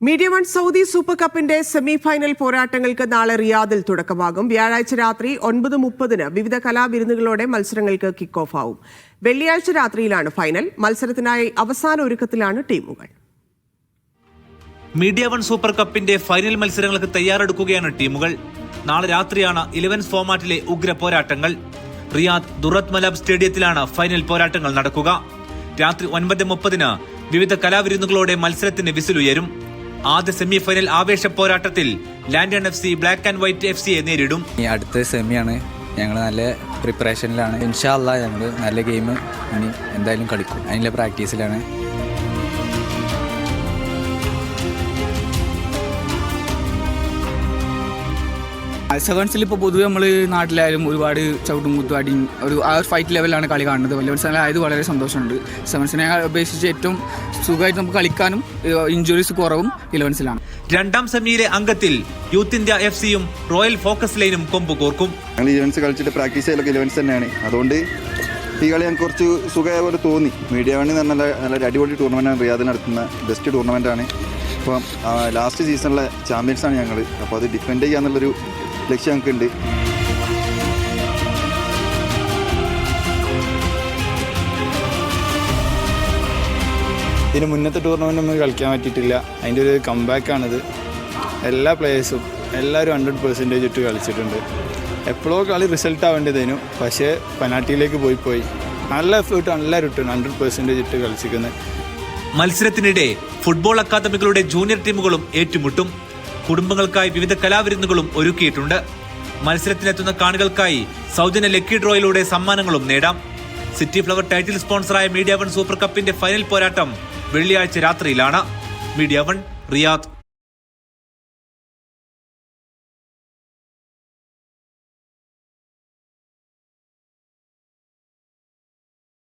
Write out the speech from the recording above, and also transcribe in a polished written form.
Media one Saudi super കപ്പിന്റെ semi final പോരാട്ടങ്ങൾക്ക് നാളെ റിയാദിൽ തുടക്കമാകും. വ്യാഴാഴ്ച രാത്രി 9:30 വിവിധ കലാവിരുന്നുകളോടെ മത്സരങ്ങൾക്ക് കിക്ക് ഓഫ് ആവും. വെള്ളിയാഴ്ച രാത്രിയിലാണ് ഫൈനൽ. മത്സരത്തിനായി അവസാന ഒരുക്കത്തിലാണ് ടീമുകൾ. മീഡിയ വൺ സൂപ്പർ കപ്പിന്റെ ഫൈനൽ മത്സരങ്ങൾക്ക് തയ്യാറെടുക്കുകയാണ് ടീമുകൾ. നാളെ രാത്രിയാണ് 11 ഫോർമാറ്റിലെ ഉഗ്ര പോരാട്ടങ്ങൾ. റിയാദ് ദുറത്ത് മലാബ് സ്റ്റേഡിയത്തിലാണ് ഫൈനൽ പോരാട്ടങ്ങൾ നടക്കുക. രാത്രി 9:30 വിവിധ കലാവിരുന്നുകളോടെ മത്സരത്തിന് വിസിലുയരും. ആദ്യ സെമി ഫൈനൽ ആവേശ പോരാട്ടത്തിൽ ലാൻഡൺ FC ബ്ലാക്ക് ആൻഡ് വൈറ്റ് FCയെ നേരിടും. അടുത്ത സെമിയാണ്. ഞങ്ങൾ നല്ല പ്രിപ്പറേഷനിലാണ്. ഇൻഷാ അല്ലാഹ് ഞങ്ങൾ നല്ല ഗെയിം ഇനി എന്തായാലും കളിക്കും. അതിൻ്റെ പ്രാക്ടീസിലാണ്. സെവൻസിൽ ഇപ്പോൾ പൊതുവെ നമ്മൾ നാട്ടിലായാലും ഒരുപാട് ചവിട്ടും കുത്തുവാടിയും ആ ഒരു ഫൈറ്റ് ലെവലാണ് കളി കാണുന്നത്. വലിയ വളരെ സന്തോഷമുണ്ട്. സെവൻസിനെ അപേക്ഷിച്ച് ഏറ്റവും സുഖമായിട്ട് നമുക്ക് കളിക്കാനും ഇഞ്ചുറീസ് കുറവും 11സിലാണ്. രണ്ടാം സെമിയിലെ അംഗത്തിൽ യൂത്ത് ഇന്ത്യ FCയും റോയൽ ഫോക്കസ് ലൈനും കൊമ്പ് കോർക്കും. ഞങ്ങൾ 11 കളിച്ചിട്ട് പ്രാക്ടീസ് ചെയ്യലൊക്കെ 11 തന്നെയാണ്. അതുകൊണ്ട് ഈ കളി ഞങ്ങൾക്ക് കുറച്ച് സുഖമായ പോലെ തോന്നി. മീഡിയ വണ്ണിൽ നല്ല അടിപൊളി ടൂർണമെൻറ്റാണ് റിയാദിൽ നടത്തുന്ന ബെസ്റ്റ് ടൂർണമെൻറ്റാണ്. അപ്പം ലാസ്റ്റ് സീസണിലെ ചാമ്പ്യൻസാണ് ഞങ്ങൾ. അപ്പോൾ അത് ഡിഫെൻഡ് ചെയ്യാന്നുള്ളൊരു ലക്ഷ്യം ഞങ്ങൾക്കുണ്ട്. ഇതിന് മുന്നത്തെ ടൂർണമെൻറ്റ് നമുക്ക് കളിക്കാൻ പറ്റിയിട്ടില്ല. അതിൻ്റെ ഒരു കംബാക്കാണിത്. എല്ലാ പ്ലേയേഴ്സും എല്ലാവരും 100% ഇട്ട് കളിച്ചിട്ടുണ്ട്. എപ്പോഴോ കളി റിസൾട്ട് ആവേണ്ടതേനു, പക്ഷേ പെനാൽറ്റിയിലേക്ക് പോയി നല്ല എഫേർട്ട് എല്ലാവരും ഇട്ട് 100% ഇട്ട് കളിച്ചിരിക്കുന്നത്. മത്സരത്തിനിടെ ഫുട്ബോൾ അക്കാദമികളുടെ ജൂനിയർ ടീമുകളും ഏറ്റുമുട്ടും. കുടുംബങ്ങൾക്കായി വിവിധ കലാവിരുന്നുകളും ഒരുക്കിയിട്ടുണ്ട്. മത്സരത്തിനെത്തുന്ന കാണികൾക്കായി സൗജന്യ ലക്കി ഡ്രോയിലൂടെ സമ്മാനങ്ങളും നേടാം. സിറ്റി ഫ്ലവർ ടൈറ്റിൽ സ്പോൺസറായ മീഡിയ വൺ സൂപ്പർ കപ്പിന്റെ ഫൈനൽ പോരാട്ടം വെള്ളിയാഴ്ച രാത്രിയിലാണ്. Media One, Riyadh.